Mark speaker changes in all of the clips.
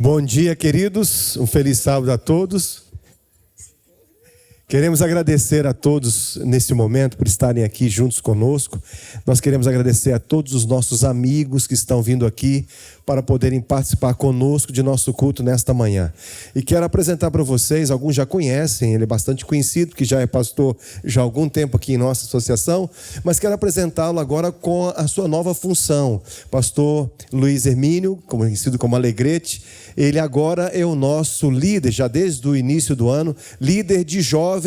Speaker 1: Bom dia, queridos. Um feliz sábado a todos. Queremos agradecer a todos nesse momento por estarem aqui juntos conosco. Nós queremos agradecer a todos os nossos amigos que estão vindo aqui para poderem participar conosco de nosso culto nesta manhã. E quero apresentar para vocês, alguns já conhecem, ele é bastante conhecido, porque já é pastor já há algum tempo aqui em nossa associação, mas quero apresentá-lo agora com a sua nova função. Pastor Luiz Hermínio, conhecido como Alegrete, ele agora é o nosso líder, já desde o início do ano, líder de jovens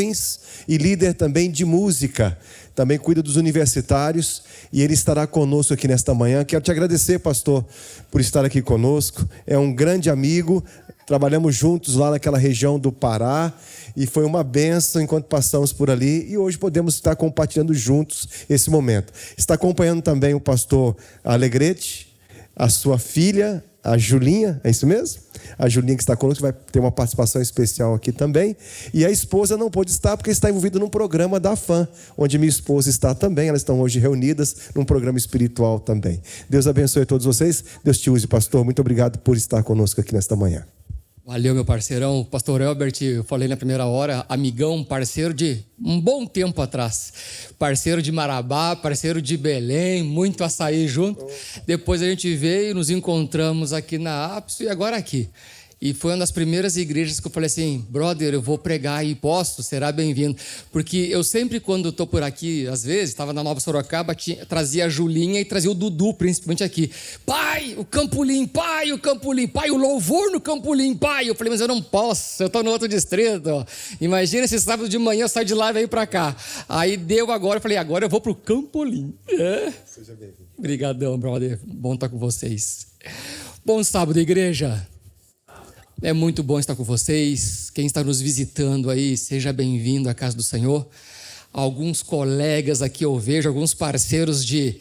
Speaker 1: e líder também de música. Também cuida dos universitários e ele estará conosco aqui nesta manhã. Quero te agradecer, pastor, por estar aqui conosco. É um grande amigo, trabalhamos juntos lá naquela região do Pará e foi uma bênção enquanto passamos por ali e hoje podemos estar compartilhando juntos esse momento. Está acompanhando também o pastor Alegrete, a sua filha, a Julinha, é isso mesmo? A Julinha que está conosco vai ter uma participação especial aqui também. E a esposa não pôde estar porque está envolvida num programa da FAM, onde minha esposa está também. Elas estão hoje reunidas num programa espiritual também. Deus abençoe a todos vocês. Deus te use, pastor. Muito obrigado por estar conosco aqui nesta manhã.
Speaker 2: Valeu, meu parceirão. Pastor Elbert, eu falei na primeira hora, amigão, parceiro de um bom tempo atrás. Parceiro de Marabá, parceiro de Belém, muito açaí junto. Depois a gente veio, nos encontramos aqui na Ápice e agora aqui. E foi uma das primeiras igrejas que eu falei assim, brother, eu vou pregar e posso, será bem-vindo. Porque eu sempre, quando estou por aqui, às vezes, estava na Nova Sorocaba, trazia a Julinha e trazia o Dudu, principalmente aqui. Pai, o Campolim, pai, o louvor no Campolim, pai. Eu falei, mas eu não posso, eu estou no outro distrito. Imagina se sábado de manhã eu saio de lá e venho para cá. Aí deu agora, eu falei, agora eu vou para o Campolim.
Speaker 1: Seja bem-vindo.
Speaker 2: Obrigadão, brother, bom estar com vocês. Bom sábado, igreja. É muito bom estar com vocês. Quem está nos visitando aí, seja bem-vindo à casa do Senhor. Alguns colegas aqui eu vejo, alguns parceiros de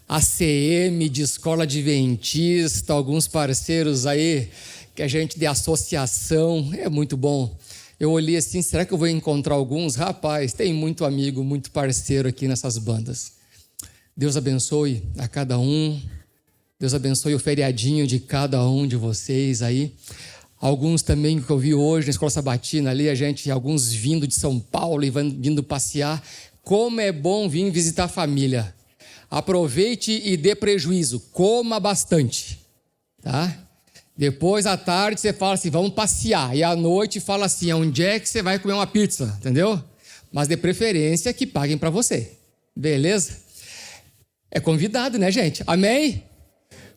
Speaker 2: ACM, de escola adventista, alguns parceiros aí que a gente de associação. É muito bom. Eu olhei assim, será que eu vou encontrar alguns? Rapaz, tem muito amigo, muito parceiro aqui nessas bandas. Deus abençoe a cada um. Deus abençoe o feriadinho de cada um de vocês aí. Alguns também que eu vi hoje na Escola Sabatina ali, alguns vindo de São Paulo e vindo passear. Como é bom vir visitar a família. Aproveite e dê prejuízo, coma bastante, tá? Depois à tarde você fala assim, vamos passear. E à noite fala assim, onde é que você vai comer uma pizza, entendeu? Mas de preferência que paguem para você, beleza? É convidado, né, gente? Amém?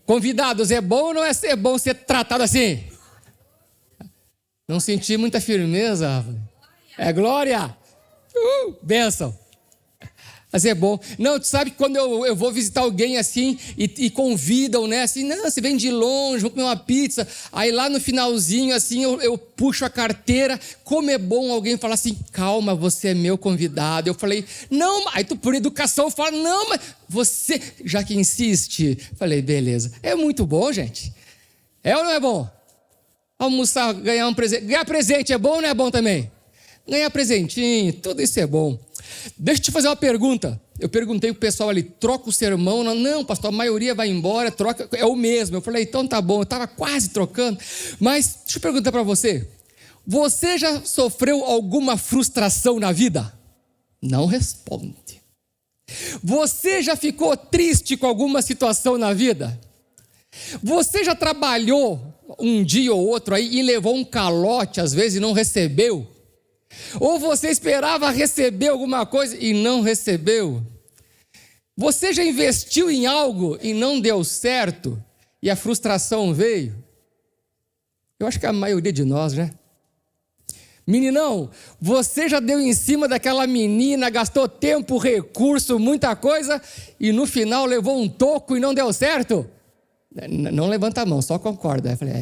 Speaker 2: Convidados, é bom ou não é bom ser tratado assim? Não senti muita firmeza. É glória. Bênção. Mas é bom. Não, tu sabe que quando eu vou visitar alguém assim e convidam, né? Assim, não, você vem de longe, vou comer uma pizza. Aí lá no finalzinho, assim, eu puxo a carteira. Como é bom alguém falar assim, calma, você é meu convidado. Eu falei, não, aí tu por educação fala, não, mas você, já que insiste. Falei, beleza. É muito bom, gente. É ou não é bom? Almoçar, ganhar um presente. Ganhar presente é bom ou não é bom também? Ganhar presentinho, tudo isso é bom. Deixa eu te fazer uma pergunta. Eu perguntei pro pessoal ali, troca o sermão? Não, pastor, a maioria vai embora, troca, é o mesmo. Eu falei, então tá bom, eu estava quase trocando. Mas deixa eu perguntar para você. Você já sofreu alguma frustração na vida? Não responde. Você já ficou triste com alguma situação na vida? Você já trabalhou um dia ou outro aí e levou um calote às vezes e não recebeu? Ou você esperava receber alguma coisa e não recebeu? Você já investiu em algo e não deu certo e a frustração veio? Eu acho que a maioria de nós, né? Meninão, você já deu em cima daquela menina, gastou tempo, recurso, muita coisa e no final levou um toco e não deu certo? Não levanta a mão, só concorda. Eu falei,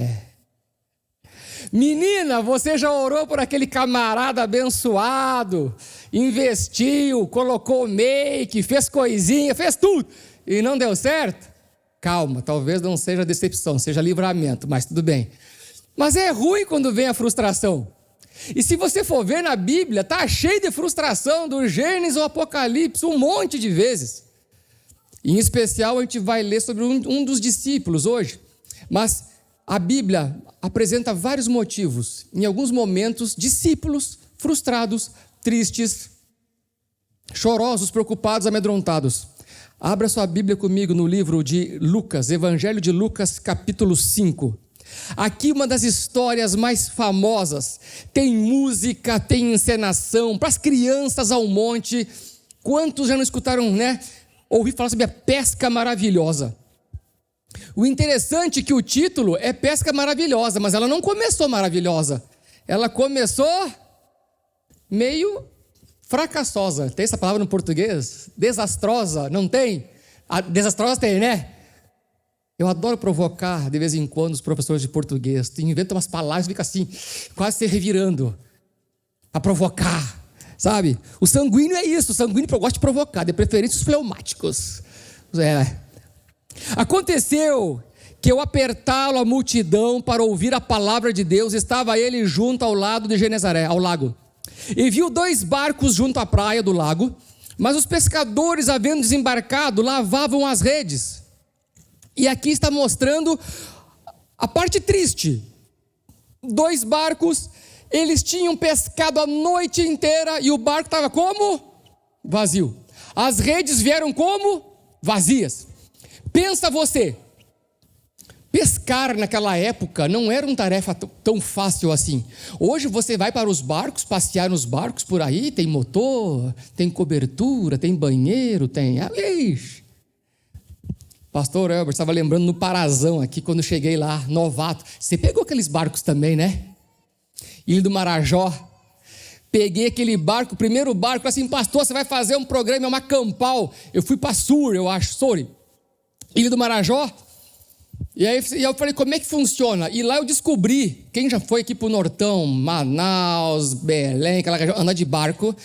Speaker 2: Menina, você já orou por aquele camarada abençoado, investiu, colocou make, fez coisinha, fez tudo, e não deu certo? Calma, talvez não seja decepção, seja livramento, mas tudo bem. Mas é ruim quando vem a frustração. E se você for ver na Bíblia, está cheio de frustração, do Gênesis ao Apocalipse, um monte de vezes. Em especial, a gente vai ler sobre um dos discípulos hoje. Mas a Bíblia apresenta vários motivos. Em alguns momentos, discípulos frustrados, tristes, chorosos, preocupados, amedrontados. Abra sua Bíblia comigo no livro de Lucas, Evangelho de Lucas, capítulo 5. Aqui uma das histórias mais famosas. Tem música, tem encenação, para as crianças ao monte. Quantos já não escutaram, né? Ouvi falar sobre a pesca maravilhosa. O interessante é que o título é Pesca Maravilhosa, mas ela não começou maravilhosa. Ela começou meio fracassosa. Tem essa palavra no português? Desastrosa, não tem? A desastrosa tem, né? Eu adoro provocar, de vez em quando, os professores de português. Tu inventa umas palavras e fica assim, quase se revirando. A provocar, sabe? O sanguíneo é isso. O sanguíneo gosta de provocar, de preferência os fleumáticos. Aconteceu que ao apertá-lo a multidão para ouvir a palavra de Deus, estava ele junto ao lado de Genezaré, ao lago. E viu 2 barcos junto à praia do lago, mas os pescadores, havendo desembarcado, lavavam as redes. E aqui está mostrando a parte triste. 2 barcos, eles tinham pescado a noite inteira e o barco estava como? Vazio. As redes vieram como? Vazias. Pensa você, pescar naquela época não era uma tarefa tão fácil assim. Hoje você vai para os barcos, passear nos barcos por aí, tem motor, tem cobertura, tem banheiro, tem... Ixi. Pastor Elber estava lembrando no Parazão aqui, quando eu cheguei lá, novato. Você pegou aqueles barcos também, né? Ilha do Marajó. Peguei aquele barco, o primeiro barco, assim, pastor, você vai fazer um programa, uma campal. Eu fui para Sur, eu acho, Sori. Ilha do Marajó. E aí eu falei, como é que funciona? E lá eu descobri, quem já foi aqui para o Nortão, Manaus, Belém, aquela região, andar de barco,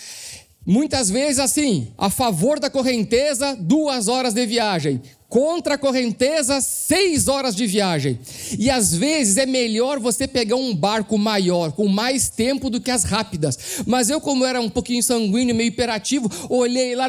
Speaker 2: muitas vezes assim, a favor da correnteza, 2 horas de viagem. Contra a correnteza, 6 horas de viagem. E às vezes é melhor você pegar um barco maior, com mais tempo do que as rápidas. Mas eu, como era um pouquinho sanguíneo, meio hiperativo, olhei lá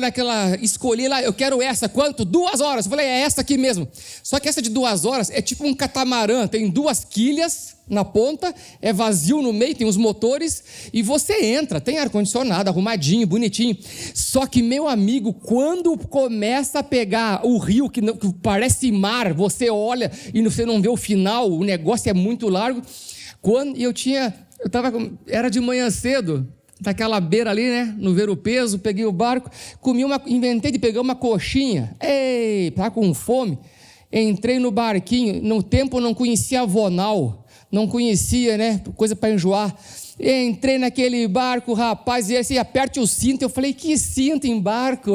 Speaker 2: escolhi lá, eu quero essa, quanto? 2 horas. Eu falei, é essa aqui mesmo. Só que essa de 2 horas é tipo um catamarã, tem 2 quilhas na ponta, é vazio no meio, tem os motores, e você entra, tem ar-condicionado, arrumadinho, bonitinho. Só que, meu amigo, quando começa a pegar o rio, que parece mar, você olha e você não vê o final, o negócio é muito largo. Era de manhã cedo, daquela beira ali, né, no Ver o Peso, peguei o barco, inventei de pegar uma coxinha, tá com fome, entrei no barquinho, no tempo eu não conhecia Vonal, não conhecia, né, coisa para enjoar. Entrei naquele barco, rapaz, e assim, aperte o cinto. Eu falei, que cinto em barco?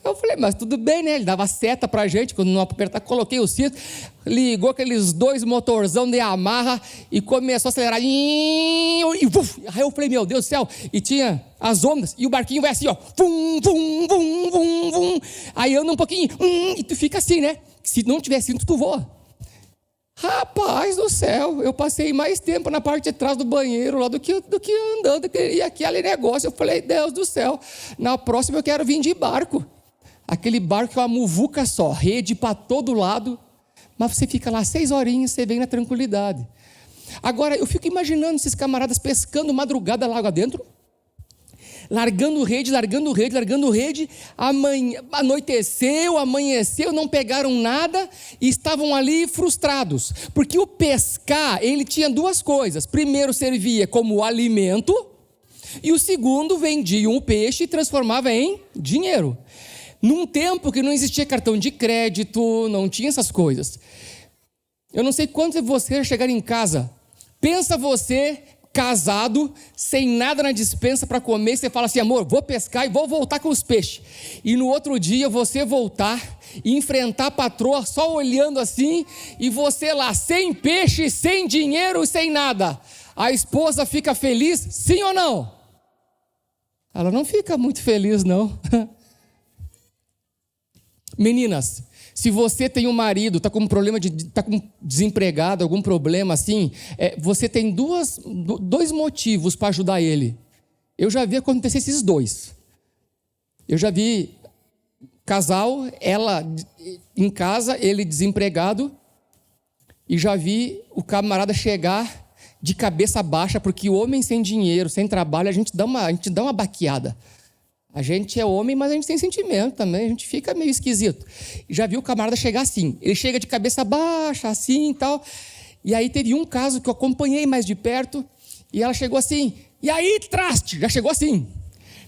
Speaker 2: Eu falei, mas tudo bem, né? Ele dava seta pra gente, quando não apertar, coloquei o cinto, ligou aqueles 2 motorzão de amarra e começou a acelerar. E aí eu falei, meu Deus do céu, e tinha as ondas, e o barquinho vai assim, ó, vum, vum, vum, vum, vum. Aí anda um pouquinho, e tu fica assim, né? Se não tiver cinto, tu voa. Rapaz do céu, eu passei mais tempo na parte de trás do banheiro lá do que andando, e aquele negócio, eu falei, Deus do céu, na próxima eu quero vir de barco, aquele barco que é uma muvuca só, rede para todo lado, mas você fica lá 6 horinhas, você vem na tranquilidade. Agora, eu fico imaginando esses camaradas pescando madrugada lá adentro, largando rede, anoiteceu, amanheceu, não pegaram nada e estavam ali frustrados, porque o pescar, ele tinha 2 coisas, primeiro servia como alimento, e o segundo vendiam o peixe e transformava em dinheiro, num tempo que não existia cartão de crédito, não tinha essas coisas. Eu não sei quantos de vocês chegaram em casa, pensa você casado, sem nada na despensa para comer, você fala assim, amor, vou pescar e vou voltar com os peixes. E no outro dia você voltar e enfrentar a patroa só olhando assim, e você lá, sem peixe, sem dinheiro e sem nada. A esposa fica feliz, sim ou não? Ela não fica muito feliz, não. Meninas, se você tem um marido, está com um problema está com desempregado, algum problema assim, você tem 2 motivos para ajudar ele. Eu já vi acontecer esses 2. Eu já vi casal, ela em casa, ele desempregado, E já vi o camarada chegar de cabeça baixa, porque homem sem dinheiro, sem trabalho, a gente dá uma baqueada. A gente é homem, mas a gente tem sentimento também, a gente fica meio esquisito. Já vi o camarada chegar assim, ele chega de cabeça baixa, assim e tal. E aí teve um caso que eu acompanhei mais de perto, e ela chegou assim, e aí, traste, já chegou assim.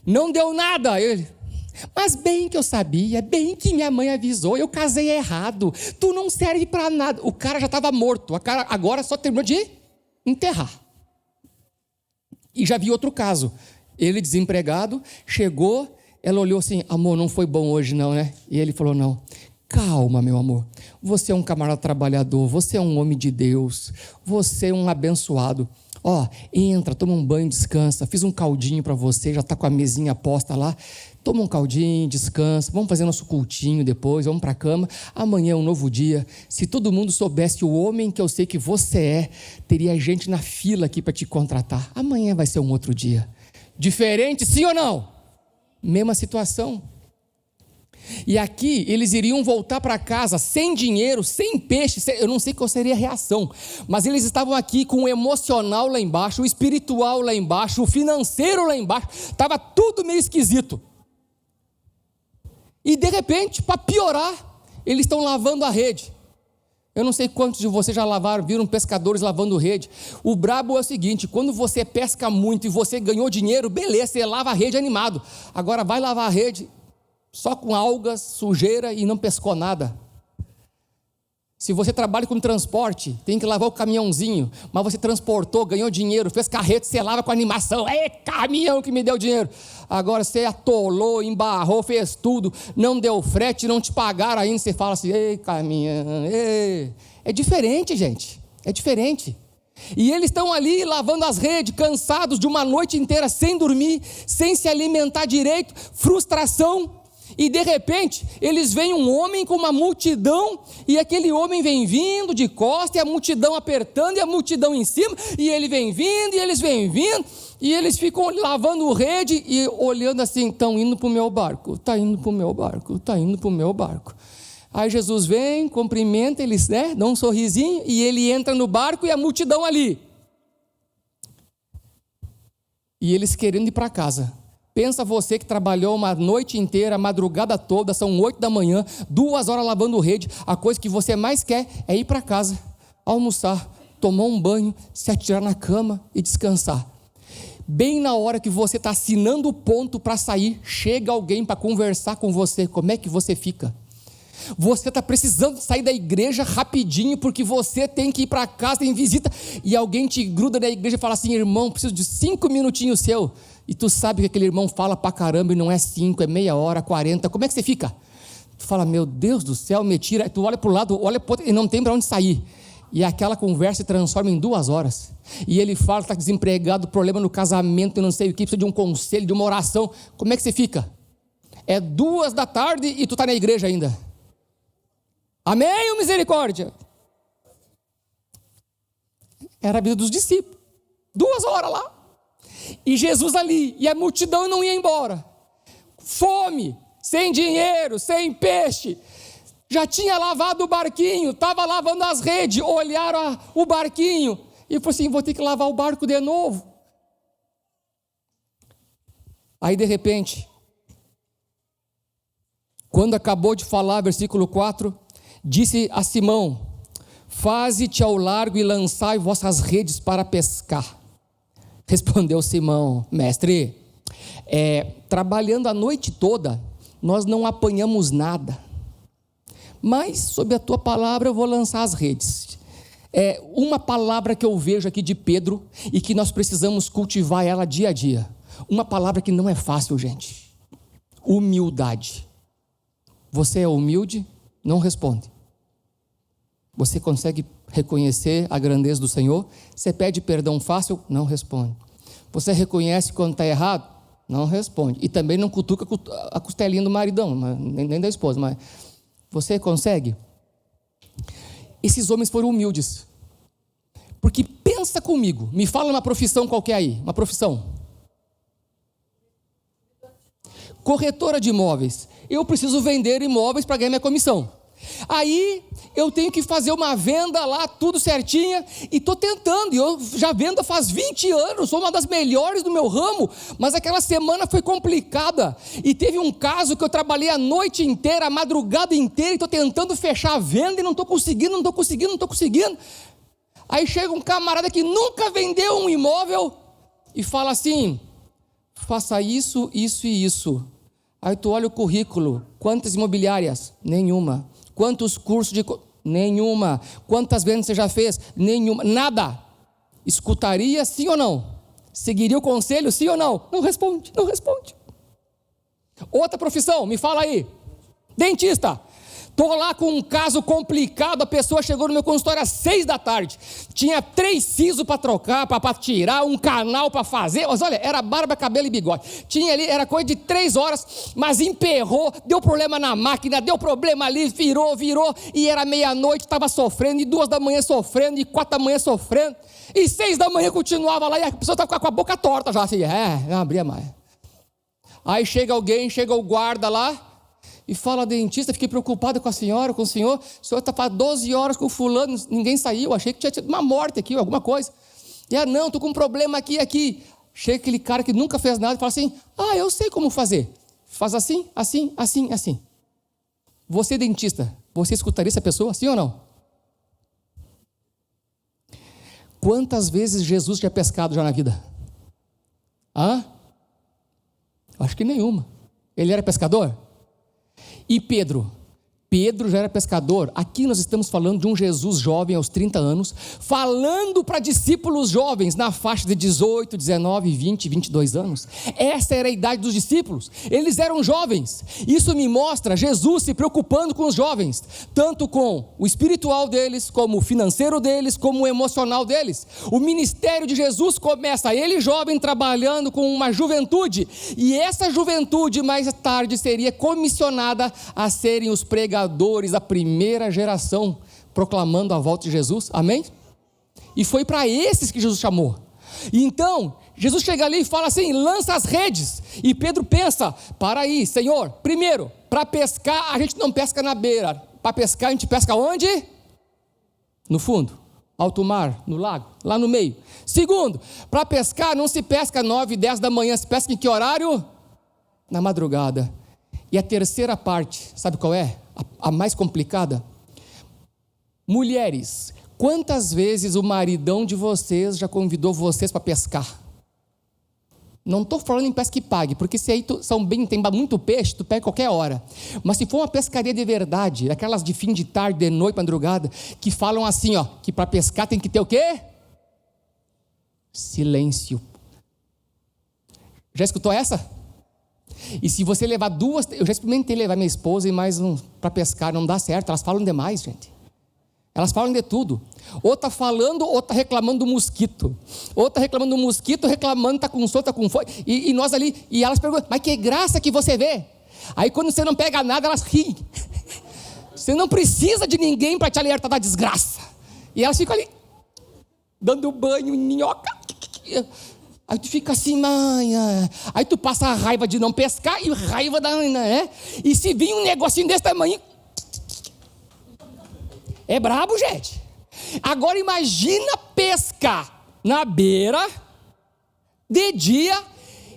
Speaker 2: Não deu nada. Ele, mas bem que eu sabia, bem que minha mãe avisou, eu casei errado, tu não serve para nada. O cara já estava morto, agora só terminou de enterrar. E já vi outro caso, ele desempregado, chegou, ela olhou assim, amor, não foi bom hoje não, né? E ele falou, não, calma meu amor, você é um camarada trabalhador, você é um homem de Deus, você é um abençoado. Ó, entra, toma um banho, descansa, fiz um caldinho para você, já está com a mesinha posta lá, toma um caldinho, descansa, vamos fazer nosso cultinho depois, vamos para a cama, amanhã é um novo dia. Se todo mundo soubesse o homem que eu sei que você é, teria gente na fila aqui para te contratar. Amanhã vai ser um outro dia. Diferente, sim ou não? Mesma situação. E aqui eles iriam voltar para casa sem dinheiro, sem peixe, eu não sei qual seria a reação, mas eles estavam aqui com o emocional lá embaixo, o espiritual lá embaixo, o financeiro lá embaixo, estava tudo meio esquisito. E de repente, para piorar, eles estão lavando a rede. Eu não sei quantos de vocês já viram pescadores lavando rede. O brabo é o seguinte, quando você pesca muito e você ganhou dinheiro, beleza, você lava a rede animado. Agora vai lavar a rede só com algas, sujeira e não pescou nada. Se você trabalha com transporte, tem que lavar o caminhãozinho, mas você transportou, ganhou dinheiro, fez carreta, você lava com animação, é caminhão que me deu dinheiro. Agora você atolou, embarrou, fez tudo, não deu frete, não te pagaram ainda, você fala assim, ei caminhão, ei. É diferente, gente, é diferente. E eles estão ali lavando as redes, cansados de uma noite inteira, sem dormir, sem se alimentar direito, frustração. E de repente, eles veem um homem com uma multidão, e aquele homem vem vindo de costas, e a multidão apertando, e a multidão em cima, e ele vem vindo, e eles vêm vindo, e eles ficam lavando rede, e olhando assim, estão indo para o meu barco, está indo para o meu barco, está indo para o meu barco. Aí Jesus vem, cumprimenta eles, né, dá um sorrisinho, e ele entra no barco, e a multidão ali. E eles querendo ir para casa. Pensa você que trabalhou uma noite inteira, a madrugada toda, são 8 da manhã, 2 horas lavando rede, a coisa que você mais quer é ir para casa, almoçar, tomar um banho, se atirar na cama e descansar. Bem na hora que você está assinando o ponto para sair, chega alguém para conversar com você, como é que você fica? Você está precisando sair da igreja rapidinho, porque você tem que ir para casa, tem visita, e alguém te gruda na igreja e fala assim, irmão, preciso de 5 minutinhos seu. E tu sabe que aquele irmão fala pra caramba e não é 5, é meia hora, 40, como é que você fica? Tu fala, meu Deus do céu, me tira, tu olha pro lado, olha pro outro, e não tem para onde sair. E aquela conversa se transforma em 2 horas. E ele fala que está desempregado, problema no casamento, não sei o que, precisa de um conselho, de uma oração. Como é que você fica? É 2 da tarde e tu está na igreja ainda. Amém ou misericórdia? Era a vida dos discípulos. 2 horas lá. E Jesus ali, e a multidão não ia embora. Fome, sem dinheiro, sem peixe. Já tinha lavado o barquinho, estava lavando as redes, olharam o barquinho e falou assim, vou ter que lavar o barco de novo. Aí de repente, quando acabou de falar, versículo 4, disse a Simão, faze-te ao largo e lançai vossas redes para pescar. Respondeu Simão, mestre, trabalhando a noite toda, nós não apanhamos nada, mas sob a tua palavra eu vou lançar as redes. Uma palavra que eu vejo aqui de Pedro, e que nós precisamos cultivar ela dia a dia, uma palavra que não é fácil, gente, humildade. Você é humilde? Não responde. Você consegue reconhecer a grandeza do Senhor? Você pede perdão fácil? Não responde. Você reconhece quando está errado? Não responde. E também não cutuca a costelinha do maridão, nem da esposa, mas você consegue? Esses homens foram humildes. Porque pensa comigo, me fala uma profissão qualquer aí, uma profissão. Corretora de imóveis. Eu preciso vender imóveis para ganhar minha comissão. Aí eu tenho que fazer uma venda lá, tudo certinha, e estou tentando, e eu já vendo faz 20 anos, sou uma das melhores do meu ramo, mas aquela semana foi complicada, e teve um caso que eu trabalhei a noite inteira, a madrugada inteira, e estou tentando fechar a venda, e não estou conseguindo. Aí chega um camarada que nunca vendeu um imóvel, e fala assim, faça isso, isso e isso. Aí tu olha o currículo, quantas imobiliárias? Nenhuma. Quantos cursos de... Nenhuma. Quantas vendas você já fez? Nenhuma. Nada. Escutaria sim ou não? Seguiria o conselho sim ou não? Não responde. Outra profissão, me fala aí. Dentista. Estou lá com um caso complicado, a pessoa chegou no meu consultório às 6 da tarde, tinha 3 sisos para trocar, para tirar, um canal para fazer, mas olha, era barba, cabelo e bigode, tinha ali, era coisa de 3 horas, mas emperrou, deu problema na máquina, deu problema ali, virou, e era meia-noite, estava sofrendo, e 2 da manhã sofrendo, e 4 da manhã sofrendo, e 6 da manhã continuava lá, e a pessoa estava com a boca torta já, assim, não abria mais. Aí chega alguém, chega o guarda lá, e fala, dentista, fiquei preocupado com a senhora, com o senhor está para 12 horas com o fulano, ninguém saiu, achei que tinha tido uma morte aqui, alguma coisa. E não, estou com um problema aqui. Chega aquele cara que nunca fez nada e fala assim, eu sei como fazer. Faz assim. Você, dentista, você escutaria essa pessoa, sim ou não? Quantas vezes Jesus tinha pescado já na vida? Acho que nenhuma. Ele era pescador? E Pedro já era pescador. Aqui nós estamos falando de um Jesus jovem aos 30 anos, falando para discípulos jovens na faixa de 18, 19, 20, 22 anos. Essa era a idade dos discípulos, eles eram jovens. Isso me mostra Jesus se preocupando com os jovens, tanto com o espiritual deles, como o financeiro deles, como o emocional deles. O ministério de Jesus começa, ele jovem trabalhando com uma juventude, e essa juventude mais tarde seria comissionada a serem os pregadores da primeira geração, proclamando a volta de Jesus, amém? E foi para esses que Jesus chamou. E então, Jesus chega ali e fala assim, lança as redes, e Pedro pensa, para aí, Senhor, primeiro, para pescar, a gente não pesca na beira, para pescar a gente pesca onde? No fundo, alto mar, no lago, lá no meio. Segundo, para pescar não se pesca 9, 10 da manhã, se pesca em que horário? Na madrugada. E a terceira parte, sabe qual é? A mais complicada. Mulheres, quantas vezes o maridão de vocês já convidou vocês para pescar? Não estou falando em pesca que pague, porque se aí tem muito peixe, tu pega qualquer hora. Mas se for uma pescaria de verdade, aquelas de fim de tarde, de noite, madrugada, que falam assim, que para pescar tem que ter o quê? Silêncio. Já escutou essa? E se você levar 2, eu já experimentei levar minha esposa e mais um para pescar, não dá certo, elas falam demais, gente. Elas falam de tudo. Ou está falando, ou está reclamando do mosquito. Ou está reclamando do mosquito, reclamando, está com sono, está com fome. E nós ali, e elas perguntam, mas que graça que você vê. Aí quando você não pega nada, elas riem. Você não precisa de ninguém para te alertar da desgraça. E elas ficam ali, dando banho em minhoca. Aí tu fica assim, mãe. Aí tu passa a raiva de não pescar e raiva da... né? E se vir um negocinho desse tamanho... É brabo, gente. Agora imagina pescar na beira, de dia,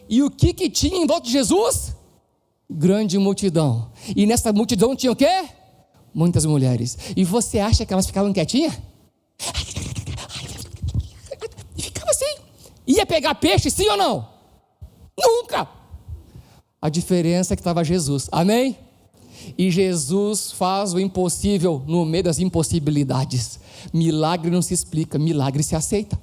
Speaker 2: e o que tinha em volta de Jesus? Grande multidão. E nessa multidão tinha o quê? Muitas mulheres. E você acha que elas ficavam quietinhas? E ficava assim. Ia pegar peixe, sim ou não? Nunca. A diferença é que estava Jesus, amém? E Jesus faz o impossível no meio das impossibilidades. Milagre não se explica, milagre se aceita.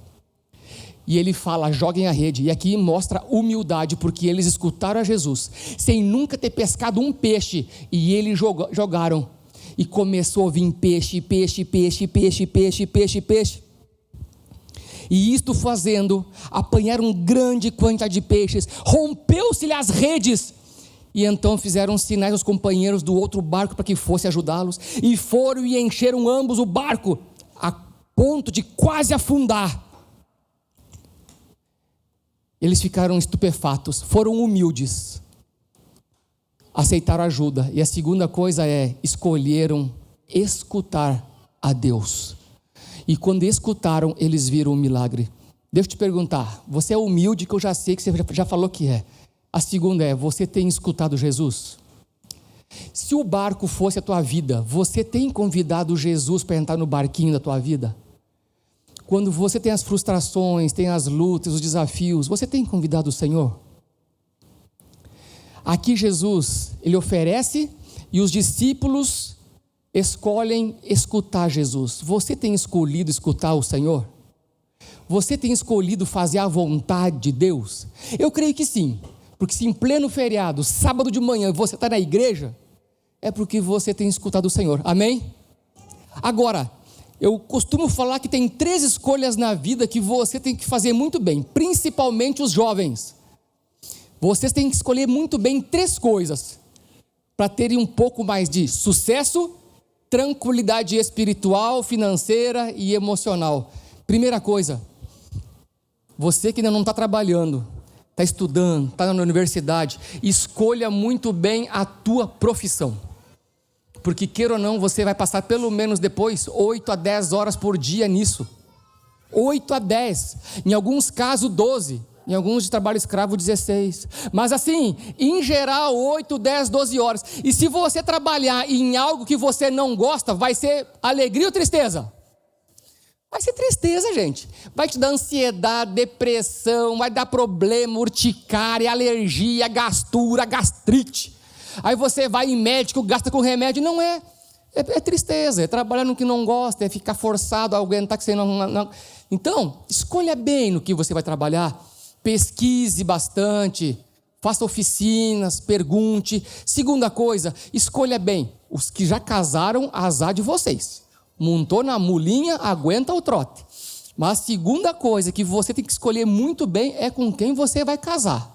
Speaker 2: E ele fala, joguem a rede. E aqui mostra humildade, porque eles escutaram a Jesus, sem nunca ter pescado um peixe. E eles jogaram. E começou a vir peixe. E isto fazendo, apanharam grande quantidade de peixes. Rompeu-se-lhe as redes. E então fizeram sinais aos companheiros do outro barco para que fosse ajudá-los. E foram e encheram ambos o barco, a ponto de quase afundar. Eles ficaram estupefatos, foram humildes, aceitaram ajuda. E a segunda coisa é, escolheram escutar a Deus. E quando escutaram, eles viram o milagre. Deixa eu te perguntar, você é humilde, que eu já sei que você já falou que é. A segunda é, você tem escutado Jesus? Se o barco fosse a tua vida, você tem convidado Jesus para entrar no barquinho da tua vida? Quando você tem as frustrações, tem as lutas, os desafios, você tem convidado o Senhor? Aqui Jesus, ele oferece e os discípulos escolhem escutar Jesus. Você tem escolhido escutar o Senhor? Você tem escolhido fazer a vontade de Deus? Eu creio que sim, porque se em pleno feriado, sábado de manhã, você está na igreja, é porque você tem escutado o Senhor, amém? Agora, eu costumo falar que tem 3 escolhas na vida que você tem que fazer muito bem, principalmente os jovens. Vocês têm que escolher muito bem 3 coisas, para terem um pouco mais de sucesso, tranquilidade espiritual, financeira e emocional. Primeira coisa, você que ainda não está trabalhando, está estudando, está na universidade, escolha muito bem a tua profissão. Porque queira ou não, você vai passar pelo menos depois 8 a 10 horas por dia nisso. 8 a 10, em alguns casos 12, em alguns de trabalho escravo 16. Mas assim, em geral 8, 10, 12 horas. E se você trabalhar em algo que você não gosta, vai ser alegria ou tristeza? Vai ser tristeza, gente. Vai te dar ansiedade, depressão, vai dar problema, urticária, alergia, gastura, gastrite. Aí você vai em médico, gasta com remédio. Não é tristeza, é trabalhar no que não gosta, é ficar forçado a aguentar que você não. Então, escolha bem no que você vai trabalhar. Pesquise bastante, faça oficinas, pergunte. Segunda coisa, escolha bem. Os que já casaram, azar de vocês. Montou na mulinha, aguenta o trote. Mas a segunda coisa que você tem que escolher muito bem é com quem você vai casar.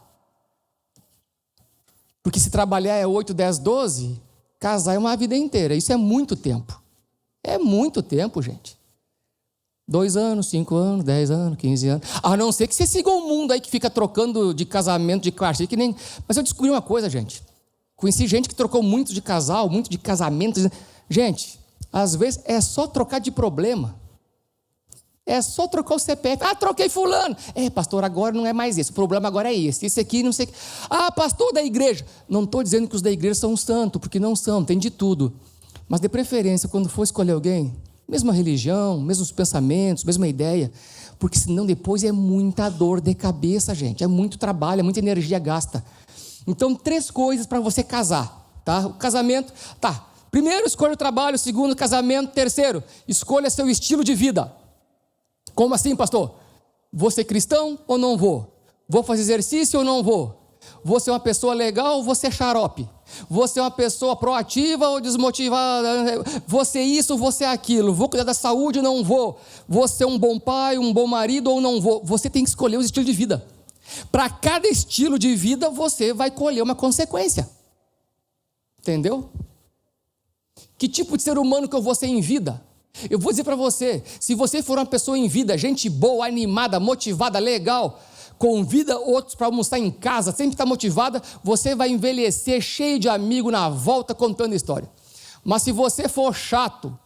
Speaker 2: Porque se trabalhar é 8, 10, 12, casar é uma vida inteira. Isso é muito tempo. É muito tempo, gente. 2 anos, 5 anos, 10 anos, 15 anos. A não ser que você siga um mundo aí que fica trocando de casamento, de quarto, que nem... Mas eu descobri uma coisa, gente. Conheci gente que trocou muito de casal, muito de casamento. Gente, às vezes é só trocar de problema. É só trocar o CPF. Ah, troquei fulano. Pastor, agora não é mais esse. O problema agora é esse. Esse aqui, não sei o que. Ah, pastor da igreja. Não estou dizendo que os da igreja são santos, porque não são, tem de tudo. Mas de preferência, quando for escolher alguém, mesma religião, mesmos pensamentos, mesma ideia, porque senão depois é muita dor de cabeça, gente. É muito trabalho, é muita energia gasta. Então, 3 coisas para você casar, tá? O casamento, tá. Primeiro, escolha o trabalho. Segundo, casamento. Terceiro, escolha seu estilo de vida. Como assim, pastor? Vou ser cristão ou não vou? Vou fazer exercício ou não vou? Vou ser uma pessoa legal ou vou ser xarope? Vou ser uma pessoa proativa ou desmotivada? Vou ser isso ou vou ser aquilo? Vou cuidar da saúde ou não vou? Vou ser um bom pai, um bom marido ou não vou? Você tem que escolher o estilo de vida. Para cada estilo de vida, você vai colher uma consequência. Entendeu? Que tipo de ser humano que eu vou ser em vida? Eu vou dizer para você, se você for uma pessoa em vida, gente boa, animada, motivada, legal, convida outros para almoçar em casa, sempre está motivada, você vai envelhecer cheio de amigo na volta contando história. Mas se você for chato,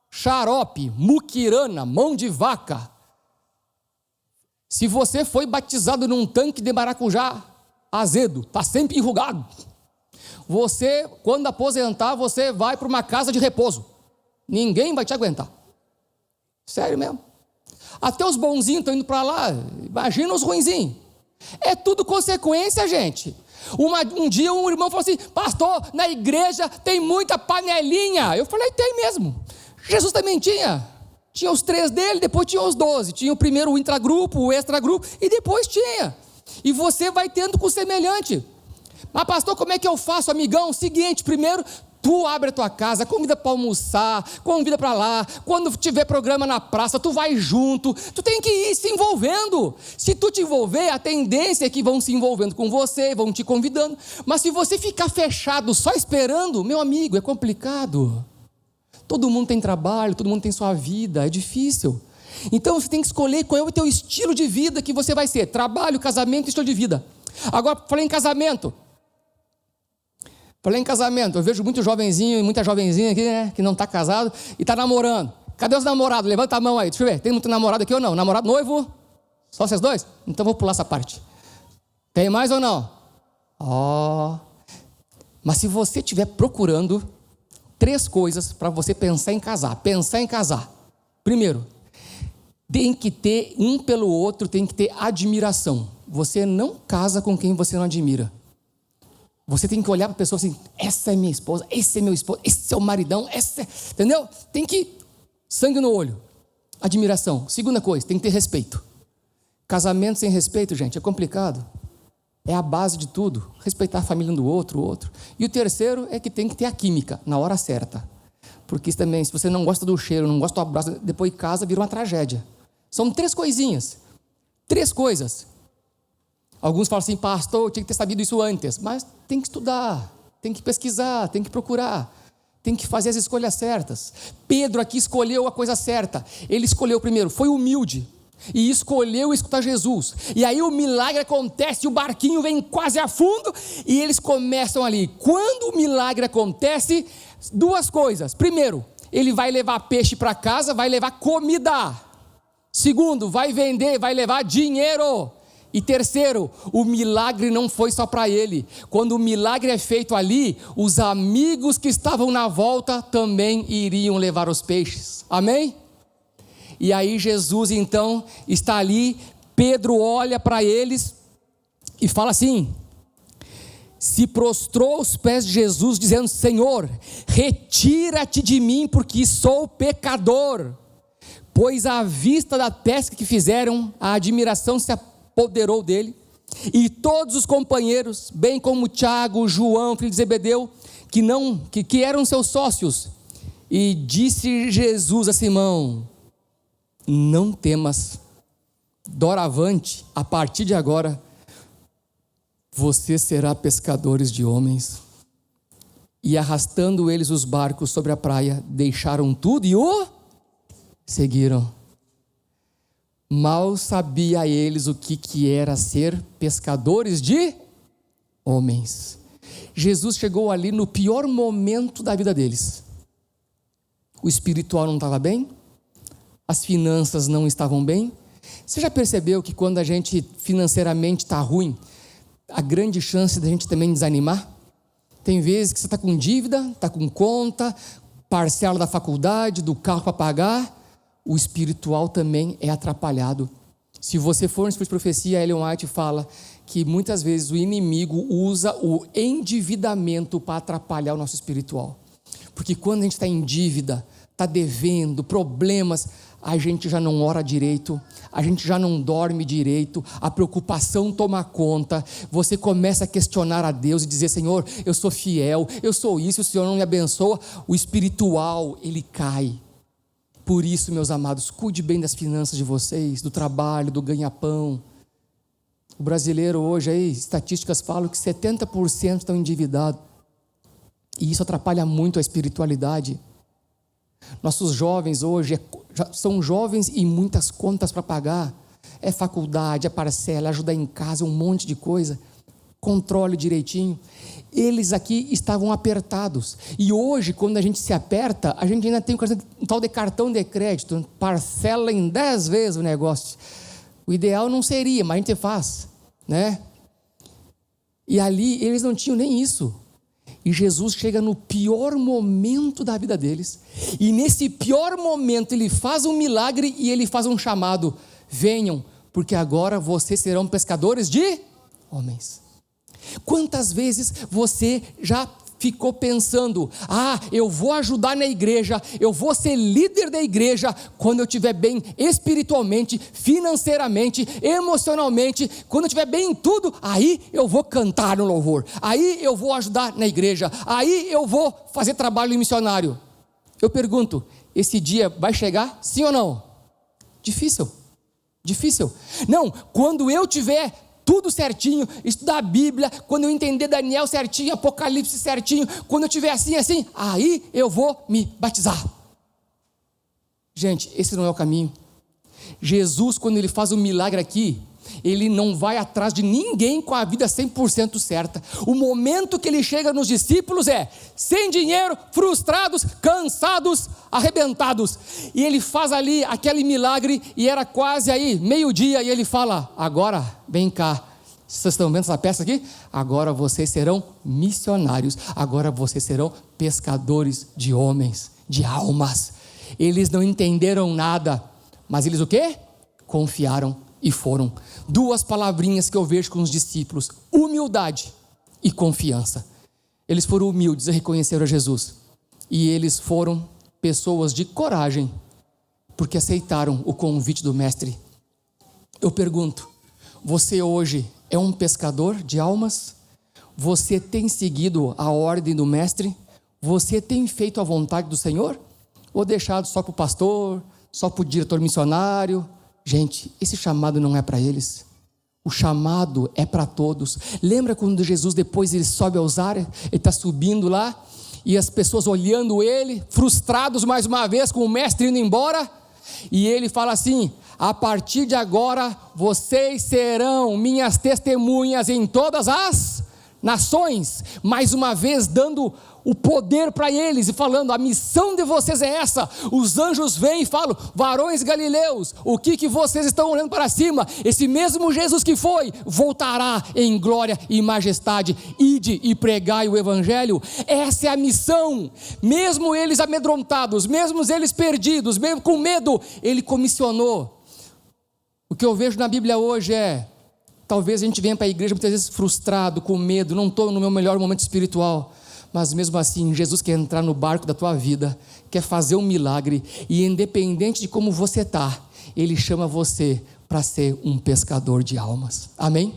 Speaker 2: xarope, muquirana, mão de vaca, se você foi batizado num tanque de maracujá azedo, está sempre enrugado, você, quando aposentar, você vai para uma casa de repouso. Ninguém vai te aguentar. Sério mesmo. Até os bonzinhos estão indo para lá. Imagina os ruinzinhos. É tudo consequência, gente. Um dia um irmão falou assim: pastor, na igreja tem muita panelinha. Eu falei: tem mesmo. Jesus também tinha. Tinha os 3 dele, depois tinha os 12. Tinha o primeiro o intragrupo, o extragrupo, e depois tinha. E você vai tendo com o semelhante. Mas pastor, como é que eu faço, amigão? Seguinte, primeiro... Tu abre a tua casa, convida para almoçar, convida para lá. Quando tiver programa na praça, tu vai junto. Tu tem que ir se envolvendo. Se tu te envolver, a tendência é que vão se envolvendo com você, vão te convidando. Mas se você ficar fechado só esperando, meu amigo, é complicado. Todo mundo tem trabalho, todo mundo tem sua vida, é difícil. Então você tem que escolher qual é o teu estilo de vida que você vai ser. Trabalho, casamento, estilo de vida. Agora, falei em casamento. Falei em casamento, eu vejo muito jovenzinho e muita jovenzinha aqui, né, que não está casado e está namorando. Cadê os namorados? Levanta a mão aí, deixa eu ver. Tem muito namorado aqui ou não? Namorado, noivo? Só vocês dois? Então vou pular essa parte. Tem mais ou não? Mas se você estiver procurando 3 coisas para você pensar em casar. Primeiro, tem que ter um pelo outro, tem que ter admiração. Você não casa com quem você não admira. Você tem que olhar para a pessoa assim, essa é minha esposa, esse é meu esposo, esse é o maridão, entendeu? Tem que, sangue no olho, admiração. Segunda coisa, tem que ter respeito. Casamento sem respeito, gente, é complicado. É a base de tudo, respeitar a família um do outro. E o terceiro é que tem que ter a química, na hora certa. Porque também, se você não gosta do cheiro, não gosta do abraço, depois de casa vira uma tragédia. São 3 coisinhas, 3 coisas. Alguns falam assim, pastor, eu tinha que ter sabido isso antes. Mas tem que estudar, tem que pesquisar, tem que procurar, tem que fazer as escolhas certas. Pedro aqui escolheu a coisa certa. Ele escolheu primeiro, foi humilde e escolheu escutar Jesus. E aí o milagre acontece, o barquinho vem quase a fundo e eles começam ali. Quando o milagre acontece, 2 coisas. Primeiro, ele vai levar peixe para casa, vai levar comida. Segundo, vai vender, vai levar dinheiro. E terceiro, o milagre não foi só para ele. Quando o milagre é feito ali, os amigos que estavam na volta também iriam levar os peixes. Amém? E aí Jesus então está ali, Pedro olha para eles e fala assim, se prostrou aos pés de Jesus dizendo, Senhor, retira-te de mim porque sou pecador. Pois à vista da pesca que fizeram, a admiração se apoderou dele, e todos os companheiros, bem como Tiago, João, filho de Zebedeu, que eram seus sócios. E disse Jesus a Simão, não temas, doravante, a partir de agora, você será pescadores de homens. E arrastando eles os barcos sobre a praia, deixaram tudo e o seguiram. Mal sabia eles o que era ser pescadores de homens. Jesus chegou ali no pior momento da vida deles. O espiritual não estava bem, as finanças não estavam bem. Você já percebeu que quando a gente financeiramente está ruim, a grande chance da gente também desanimar? Tem vezes que você está com dívida, está com conta, parcela da faculdade, do carro para pagar. O espiritual também é atrapalhado. Se você for no Espírito de Profecia, Ellen White fala que muitas vezes o inimigo usa o endividamento para atrapalhar o nosso espiritual. Porque quando a gente está em dívida, está devendo, problemas, a gente já não ora direito, a gente já não dorme direito, a preocupação toma conta, você começa a questionar a Deus e dizer, Senhor, eu sou fiel, eu sou isso, o Senhor não me abençoa. O espiritual, ele cai. Por isso, meus amados, cuide bem das finanças de vocês, do trabalho, do ganha-pão. O brasileiro hoje, aí, estatísticas falam que 70% estão endividados. E isso atrapalha muito a espiritualidade. Nossos jovens hoje são jovens e muitas contas para pagar. É faculdade, é parcela, ajudar em casa, um monte de coisa. Controle direitinho. Eles aqui estavam apertados. E hoje, quando a gente se aperta, a gente ainda tem um tal de cartão de crédito, parcela em 10 vezes o negócio. O ideal não seria, mas a gente faz, né? E ali eles não tinham nem isso. E Jesus chega no pior momento da vida deles. E nesse pior momento ele faz um milagre e ele faz um chamado. Venham, porque agora vocês serão pescadores de homens. Quantas vezes você já ficou pensando, eu vou ajudar na igreja, eu vou ser líder da igreja quando eu estiver bem espiritualmente, financeiramente, emocionalmente, quando eu estiver bem em tudo, aí eu vou cantar no louvor, aí eu vou ajudar na igreja, aí eu vou fazer trabalho missionário. Eu pergunto, esse dia vai chegar, sim ou não? Difícil. Não, quando eu tiver tudo certinho, estudar a Bíblia, quando eu entender Daniel certinho, Apocalipse certinho, quando eu tiver assim, aí eu vou me batizar. Gente, esse não é o caminho. Jesus, quando ele faz um milagre aqui, Ele não vai atrás de ninguém com a vida 100% certa. O momento que ele chega nos discípulos é sem dinheiro, frustrados, cansados, arrebentados. E ele faz ali aquele milagre e era quase aí, meio-dia, e ele fala: agora, vem cá. Vocês estão vendo essa peça aqui? Agora vocês serão missionários. Agora vocês serão pescadores de homens, de almas. Eles não entenderam nada, mas eles o quê? Confiaram e foram. 2 palavrinhas que eu vejo com os discípulos: humildade e confiança. Eles foram humildes e reconheceram a Jesus. E eles foram pessoas de coragem, porque aceitaram o convite do mestre. Eu pergunto, você hoje é um pescador de almas? Você tem seguido a ordem do mestre? Você tem feito a vontade do Senhor? Ou deixado só para o pastor, só para o diretor missionário? Gente, esse chamado não é para eles. O chamado é para todos. Lembra quando Jesus depois ele sobe aos ares? Ele está subindo lá e as pessoas olhando ele, frustrados mais uma vez com o mestre indo embora. E ele fala assim: a partir de agora vocês serão minhas testemunhas em todas as nações. Mais uma vez dando o poder para eles e falando: a missão de vocês é essa. Os anjos vêm e falam: varões galileus, o que vocês estão olhando para cima? Esse mesmo Jesus que foi, voltará em glória e majestade. Ide e pregai o evangelho. Essa é a missão. Mesmo eles amedrontados, mesmo eles perdidos, mesmo com medo, ele comissionou. O que eu vejo na Bíblia hoje é: talvez a gente venha para a igreja muitas vezes frustrado, com medo, não estou no meu melhor momento espiritual. Mas mesmo assim, Jesus quer entrar no barco da tua vida, quer fazer um milagre, e independente de como você está, Ele chama você para ser um pescador de almas. Amém?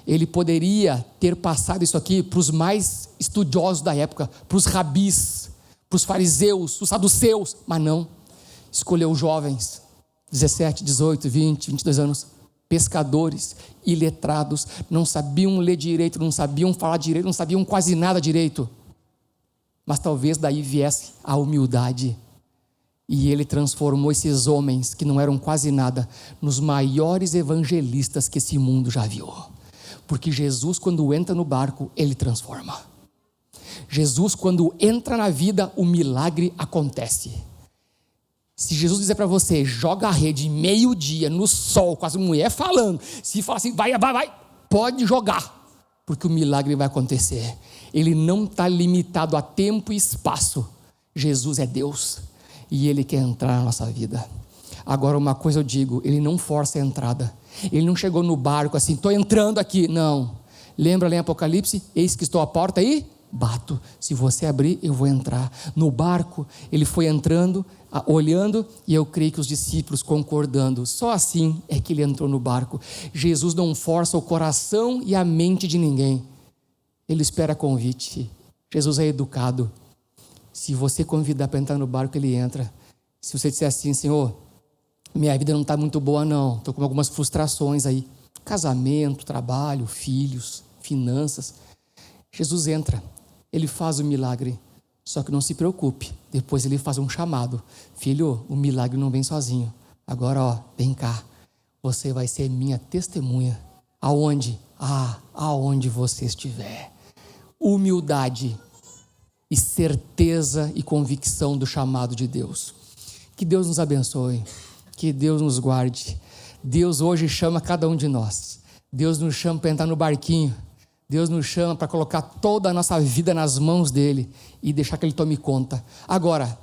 Speaker 2: Ele poderia ter passado isso aqui para os mais estudiosos da época, para os rabis, para os fariseus, os saduceus, mas não. Escolheu jovens, 17, 18, 20, 22 anos, pescadores, iletrados, não sabiam ler direito, não sabiam falar direito, não sabiam quase nada direito. Mas talvez daí viesse a humildade. E ele transformou esses homens, que não eram quase nada, nos maiores evangelistas que esse mundo já viu. Porque Jesus, quando entra no barco, ele transforma. Jesus, quando entra na vida, o milagre acontece. Se Jesus dizer para você: joga a rede meio-dia no sol, com as mulheres falando, se falar assim, vai, pode jogar, porque o milagre vai acontecer. Ele não está limitado a tempo e espaço. Jesus é Deus e Ele quer entrar na nossa vida. Agora, uma coisa eu digo: Ele não força a entrada. Ele não chegou no barco assim: estou entrando aqui. Não. Lembra lá em Apocalipse: eis que estou à porta e bato, se você abrir eu vou entrar. No barco ele foi entrando, olhando, e eu creio que os discípulos concordando. Só assim é que ele entrou no barco. Jesus não força o coração e a mente de ninguém, ele espera convite. Jesus é educado. Se você convidar para entrar no barco, ele entra. Se você disser assim: Senhor, minha vida não está muito boa não, estou com algumas frustrações aí, casamento, trabalho, filhos, finanças, Jesus entra. Ele faz o milagre, só que não se preocupe, depois ele faz um chamado: filho, o milagre não vem sozinho, agora vem cá, você vai ser minha testemunha. Aonde? Aonde você estiver. Humildade e certeza e convicção do chamado de Deus. Que Deus nos abençoe, que Deus nos guarde. Deus hoje chama cada um de nós. Deus nos chama para entrar no barquinho. Deus nos chama para colocar toda a nossa vida nas mãos dele e deixar que ele tome conta. Agora,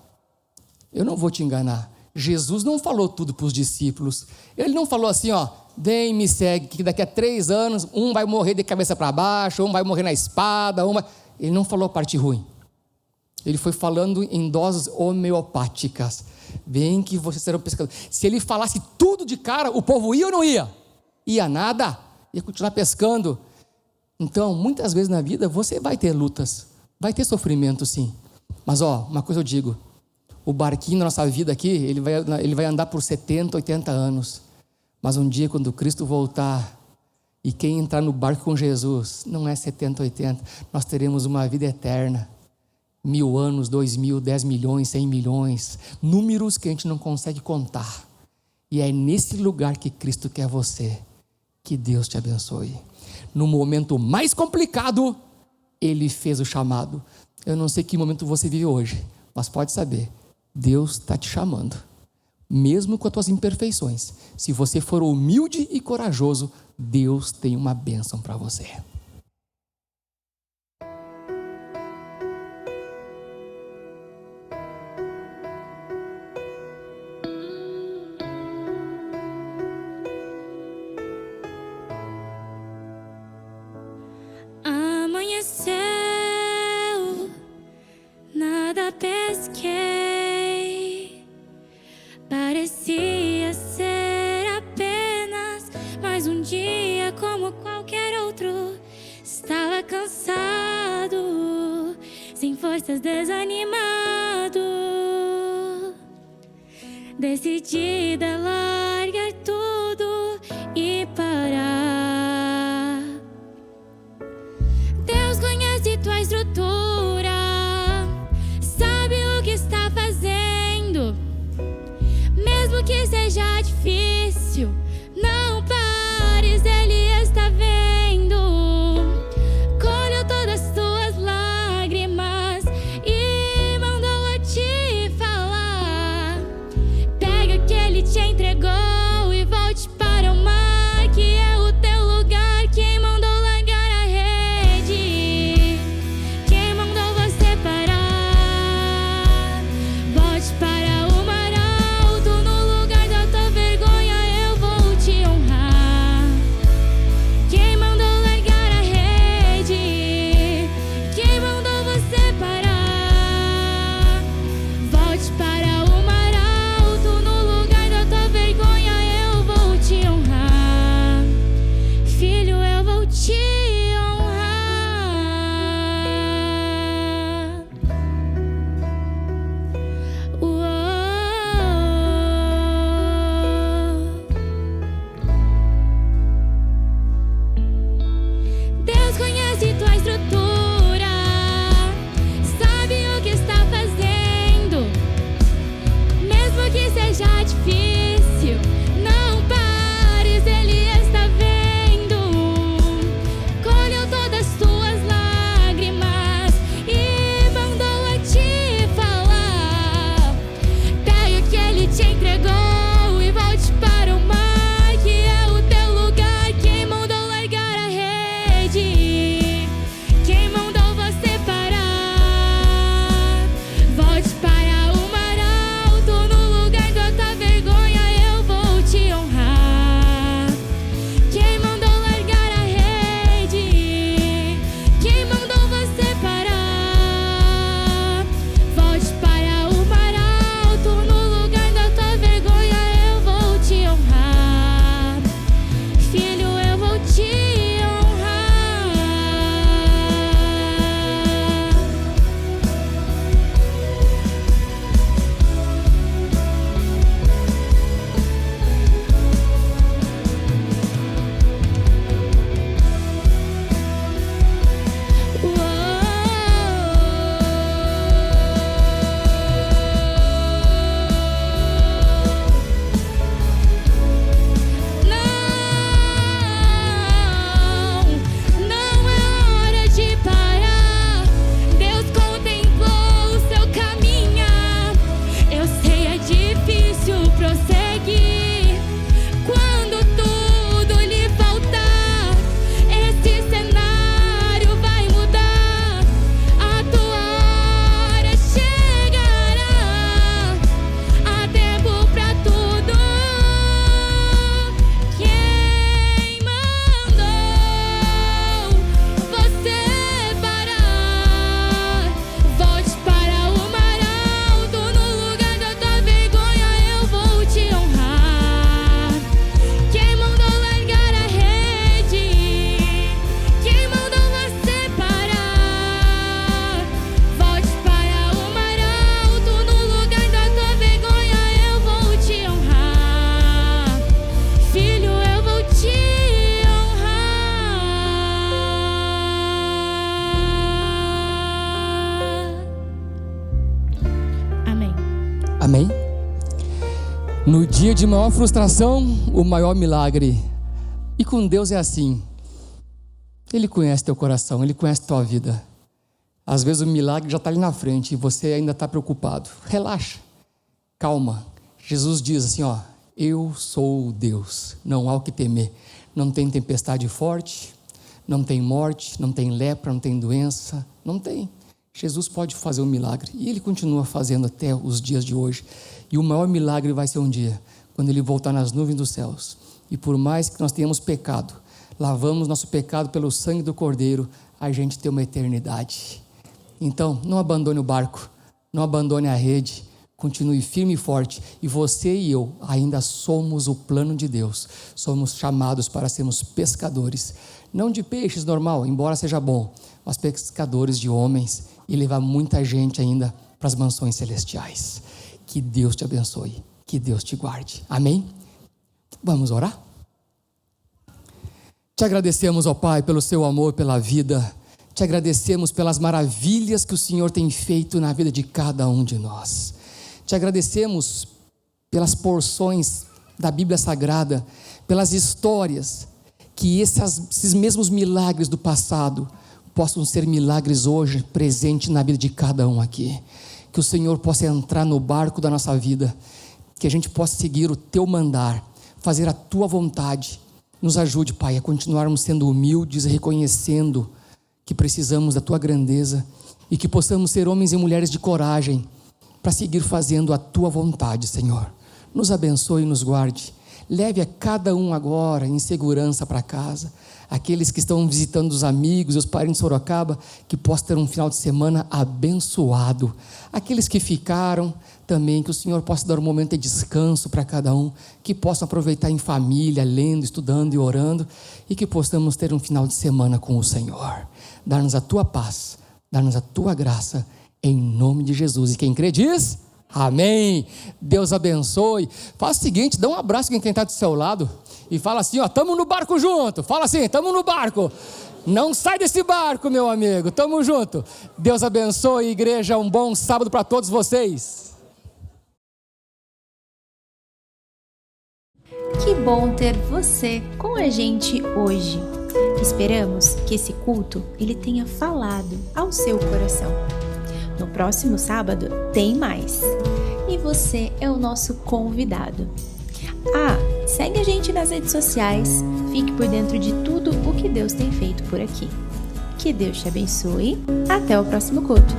Speaker 2: eu não vou te enganar, Jesus não falou tudo para os discípulos. Ele não falou assim: vem, me segue, que daqui a 3 anos um vai morrer de cabeça para baixo, um vai morrer na espada, Ele não falou a parte ruim. Ele foi falando em doses homeopáticas. Vem que vocês serão pescadores. Se ele falasse tudo de cara, o povo ia ou não ia? Ia nada, ia continuar pescando. Então, muitas vezes na vida você vai ter lutas, vai ter sofrimento sim. Mas uma coisa eu digo: o barquinho da nossa vida aqui, ele vai andar por 70, 80 anos. Mas um dia, quando Cristo voltar, e quem entrar no barco com Jesus, não é 70, 80, nós teremos uma vida eterna. 1000 anos, 2000, 10 milhões, 100 milhões, números que a gente não consegue contar. E é nesse lugar que Cristo quer você. Que Deus te abençoe. No momento mais complicado, Ele fez o chamado. Eu não sei que momento você vive hoje, mas pode saber, Deus está te chamando. Mesmo com as tuas imperfeições, se você for humilde e corajoso, Deus tem uma bênção para você.
Speaker 3: Amanheceu, nada pesquei, parecia ser apenas mais um dia como qualquer outro. Estava cansado, sem forças, desanimado, decidida a largar tudo e parar. Deus conhece tua estrutura, sabe o que está fazendo. Mesmo que seja difícil, não pares, Ele está vendo. Colheu todas as tuas lágrimas e mandou a te falar. Pega o que Ele te entregou e volte para o mar, que é o teu lugar. Quem mandou largar a rede? Quem mandou você parar? Volte para o mar alto, no lugar da tua vergonha eu vou te honrar. Quem mandou largar a rede? Quem mandou você parar? Volte para o mar alto, no lugar da tua vergonha eu vou te honrar. Filho, eu vou te honrar. Uou. Deus conhece tua estrutura, sabe o que está fazendo. Mesmo que seja difícil, não pares, Ele está vendo. Colheu todas as tuas lágrimas e mandou a te falar. Pega o que Ele te entregou e volte para o mar, que é o teu lugar. Quem mandou largar a rede? Quem mandou você parar? Volte para o mar alto, no lugar da tua vergonha eu vou te honrar. Quem mandou largar a rede? Quem mandou você parar? Volte para o mar alto, no lugar da tua vergonha eu vou te honrar. Filho, eu vou te honrar. Não é hora de parar. Deus contemplou o seu caminhar. Eu sei, é difícil prosseguir quando tudo lhe faltar. Esse cenário vai mudar, a tua hora chegará. Há tempo pra tudo. Quem mandou você parar? Volte para o mar alto, no lugar da tua vergonha eu vou te honrar. Quem mandou largar a rede? Quem mandou você parar? Volte para o mar alto, no lugar da tua vergonha eu vou te honrar. Filho, eu vou te honrar. Amém.
Speaker 2: Amém? No dia de maior frustração, o maior milagre E com Deus é assim. Ele conhece teu coração, Ele conhece tua vida. Às vezes o milagre já está ali na frente e você ainda está preocupado. Relaxa, calma. Jesus diz assim, ó, eu sou Deus, não há o que temer. Não tem tempestade forte, não tem morte, não tem lepra, não tem doença, não tem. Jesus pode fazer um milagre e Ele continua fazendo até os dias de hoje. E o maior milagre vai ser um dia, quando Ele voltar nas nuvens dos céus. E por mais que nós tenhamos pecado, lavamos nosso pecado pelo sangue do Cordeiro, a gente tem uma eternidade. Então, não abandone o barco, não abandone a rede, continue firme e forte. E você e eu ainda somos o plano de Deus. Somos chamados para sermos pescadores, não de peixes normal, embora seja bom, mas pescadores de homens e levar muita gente ainda para as mansões celestiais. Que Deus te abençoe, que Deus te guarde. Amém? Vamos orar? Te agradecemos, ó Pai, pelo seu amor, pela vida. Te agradecemos pelas maravilhas que o Senhor tem feito na vida de cada um de nós. Te agradecemos pelas porções da Bíblia Sagrada, pelas histórias, que esses mesmos milagres do passado possam ser milagres hoje, presentes na vida de cada um aqui. Que o Senhor possa entrar no barco da nossa vida, que a gente possa seguir o teu mandar, fazer a tua vontade. Nos ajude, Pai, a continuarmos sendo humildes e reconhecendo que precisamos da tua grandeza e que possamos ser homens e mulheres de coragem para seguir fazendo a tua vontade, Senhor. Nos abençoe e nos guarde. Leve a cada um agora em segurança para casa. Aqueles que estão visitando os amigos e os parentes de Sorocaba, que possam ter um final de semana abençoado. Aqueles que ficaram também, que o Senhor possa dar um momento de descanso para cada um, que possam aproveitar em família, lendo, estudando e orando, e que possamos ter um final de semana com o Senhor. Dá-nos a tua paz, dá-nos a tua graça, em nome de Jesus. E quem crê diz... Amém. Deus abençoe. Faz o seguinte, dá um abraço em quem está do seu lado e fala assim, ó, estamos no barco junto. Fala assim, estamos no barco. Não sai desse barco, meu amigo. Estamos junto. Deus abençoe, igreja. Um bom sábado para todos vocês.
Speaker 4: Que bom ter você com a gente hoje. Esperamos que esse culto ele tenha falado ao seu coração. No próximo sábado tem mais. E você é o nosso convidado. Segue a gente nas redes sociais. Fique por dentro de tudo o que Deus tem feito por aqui. Que Deus te abençoe. Até o próximo culto.